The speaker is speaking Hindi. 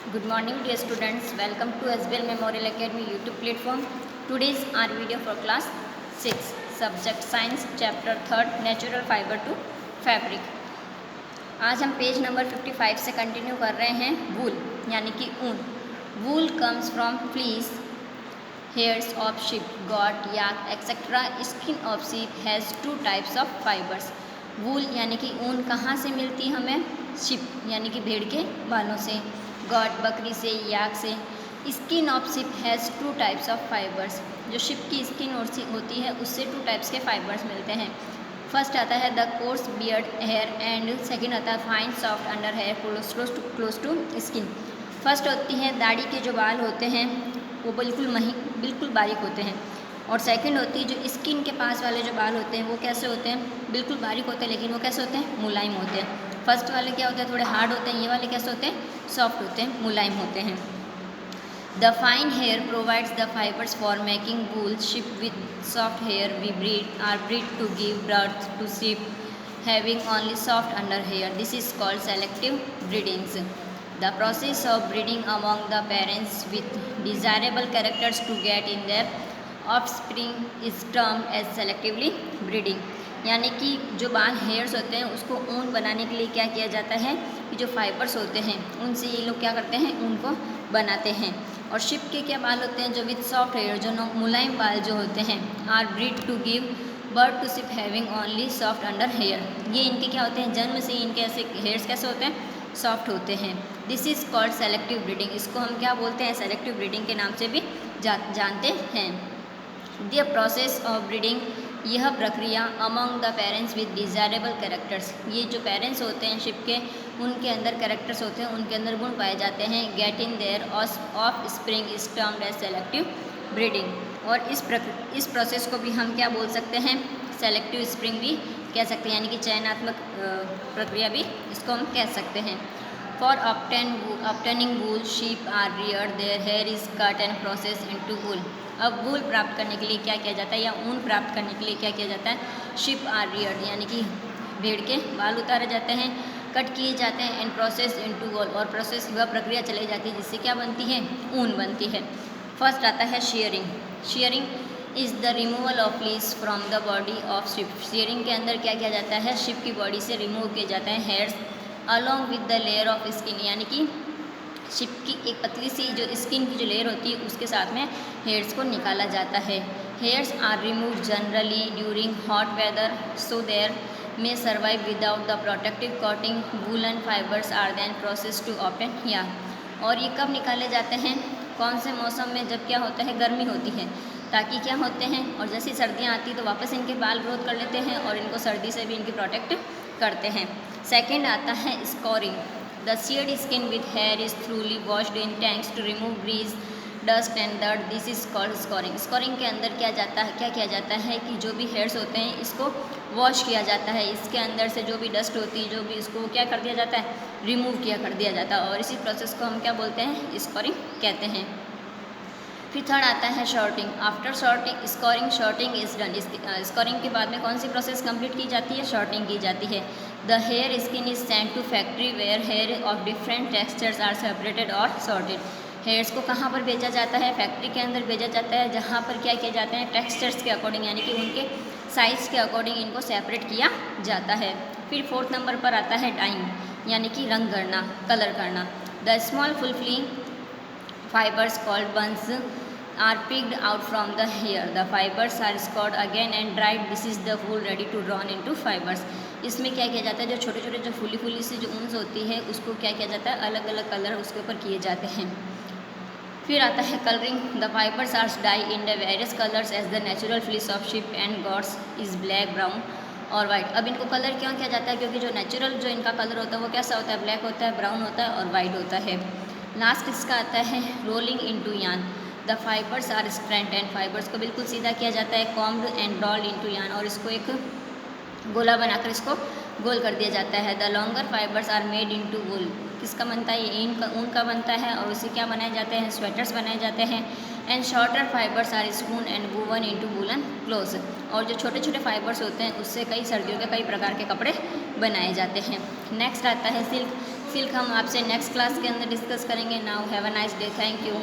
Good morning, dear students. Welcome to SBL Memorial Academy YouTube platform. Today's our video for class 6, subject science, chapter 3rd, natural fiber to fabric. आज हम पेज नंबर 55 से कंटिन्यू कर रहे हैं वूल यानी कि ऊन. Wool comes from fleece, hairs of sheep, goat, yak, etc. Skin of sheep has two types of fibers. वूल यानी कि ऊन कहाँ से मिलती है हमें? शिप यानी कि भेड़ के बालों से, गॉट बकरी से, याक से. Skin of ship has two types of fibres. जो शिप की स्किन होती है उससे टू टाइप्स के फाइबर्स मिलते हैं. फर्स्ट आता है the coarse beard hair and second आता है fine soft under hair close to skin. First होती है दाढ़ी के जो बाल होते हैं वो बिल्कुल बारीक होते हैं, और सेकंड होती है जो स्किन के पास वाले जो बाल होते हैं वो कैसे होते हैं? बिल्कुल बारीक होते हैं, लेकिन वो कैसे होते हैं? मुलायम होते हैं. फर्स्ट वाले क्या होते हैं? थोड़े हार्ड होते हैं. ये वाले कैसे होते हैं? सॉफ्ट होते हैं, मुलायम होते हैं. The fine hair provides the fibres for making wool. Sheep with soft hair we breed to give birth to sheep having only soft under hair. This is called selective breedings. The process of breeding among the parents with desirable characters to get in their offspring is termed as selectively breeding. यानी कि जो बाल हेयर्स होते हैं उसको ऊन बनाने के लिए क्या किया जाता है कि जो फाइबर्स होते हैं उनसे ये लोग क्या करते हैं? ऊन को बनाते हैं. और शिप के क्या बाल होते हैं? जो विथ सॉफ्ट हेयर, जो मुलायम बाल जो होते हैं, are breed to give birth to sheep having only soft under hair. ये इनके क्या होते हैं? जन्म से इनके ऐसे हेयर्स कैसे होते हैं? सॉफ्ट होते हैं. This is called selective breeding. इसको हम क्या बोलते हैं? सेलेक्टिव ब्रीडिंग के नाम से भी जानते हैं. द प्रोसेस ऑफ ब्रीडिंग, यह प्रक्रिया among the parents with desirable characters. ये जो पेरेंट्स होते हैं शिप के, उनके अंदर कैरेक्टर्स होते हैं, उनके अंदर गुण पाए जाते हैं. Getting their offspring is termed as selective breeding. और इस प्रोसेस को भी हम क्या बोल सकते हैं? सेलेक्टिव स्प्रिंग भी कह सकते हैं, यानी कि चयनात्मक प्रक्रिया भी इसको हम कह सकते हैं. For obtaining wool sheep are reared, their hair is cut and process into wool. अब वूल प्राप्त करने के लिए क्या किया जाता है, या ऊन प्राप्त करने के लिए क्या किया जाता है? शीप आर रियर्ड यानी कि भेड़ के बाल उतारे जाते हैं, कट किए जाते हैं, एंड प्रोसेस इनटू वूल, और प्रोसेस वह प्रक्रिया चलाई जाती है जिससे क्या बनती है? ऊन बनती है. फर्स्ट आता है sharing. Sharing is the removal of fleece from the body of ship. Sharing के अंदर क्या किया जाता है? शिप की बॉडी से रिमूव किए जाते हैं hairs along with the layer of skin. यानी कि शिप की एक पतली सी जो स्किन की जो लेयर होती है उसके साथ में हेयर्स को निकाला जाता है. Hairs are remove generally during hot weather so there may survive without the protective coating. Woolen fibers are then processed to obtain yarn. और ये कब निकाले जाते हैं? कौन से मौसम में? जब क्या होता है? गर्मी होती है, ताकि क्या होते हैं, और जैसी सर्दियाँ आती तो वापस इनके बाल ग्रोथ कर लेते हैं और इनको सर्दी से भी इनकी प्रोटेक्ट करते हैं. सेकेंड आता है scouring. The sheared skin with hair is thoroughly washed in tanks to remove grease dust and dirt. This is called scouring. Scouring के अंदर क्या किया जाता है कि जो भी हेयर्स होते हैं इसको वॉश किया जाता है, इसके अंदर से जो भी डस्ट होती है जो भी इसको क्या कर दिया जाता है? रिमूव कर दिया जाता है, और इसी प्रोसेस को हम क्या बोलते हैं? स्कोरिंग कहते हैं. फिर थर्ड आता है sorting. After sorting is done. Scouring के बाद में कौन सी प्रोसेस कंप्लीट की जाती है? शॉर्टिंग की जाती है. The hair skin is send to factory where hair of different textures are separated और सॉर्टेड. हेयर्स को कहाँ पर भेजा जाता है? फैक्ट्री के अंदर भेजा जाता है, जहाँ पर क्या किया जाता है? टेक्सचर्स के अकॉर्डिंग, यानी कि उनके साइज़ के अकॉर्डिंग इनको सेपरेट किया जाता है. फिर फोर्थ नंबर पर आता है डाइंग, यानी कि रंग करना, कलर करना. The small fulfilling fibers called buns are picked out from the hair. The fibers are scoured again and dried. This is the wool ready to drawn into fibers. इसमें क्या किया जाता है? जो छोटे छोटे जो फूली सी जो ऊन्स होती है उसको क्या किया जाता है? अलग अलग कलर उसके ऊपर किए जाते हैं. फिर आता है colouring. The fibres are dye in the various colours as the natural fleece of sheep and goats is black, brown और वाइट. अब इनको कलर क्यों किया जाता है? क्योंकि जो नेचुरल जो इनका कलर होता है वो कैसा होता है? ब्लैक होता है, ब्राउन होता है और वाइट होता है. लास्ट इसका आता है rolling into yarn. The fibres are straightened and fibres को बिल्कुल सीधा किया जाता है. Combed and rolled into yarn, और इसको एक गोला बनाकर इसको गोल कर दिया जाता है. The longer fibres are made into wool. किसका बनता है? ये ऊन का बनता है, और उसे क्या बनाए जाते हैं? स्वेटर्स बनाए जाते हैं. And shorter fibres are spun and woven into woollen clothes. और जो छोटे छोटे फाइबर्स होते हैं उससे कई सर्दियों के कई प्रकार के कपड़े बनाए जाते हैं. नेक्स्ट आता है सिल्क. सिल्क हम आपसे नेक्स्ट क्लास के अंदर डिस्कस करेंगे। Now have a nice day, thank you.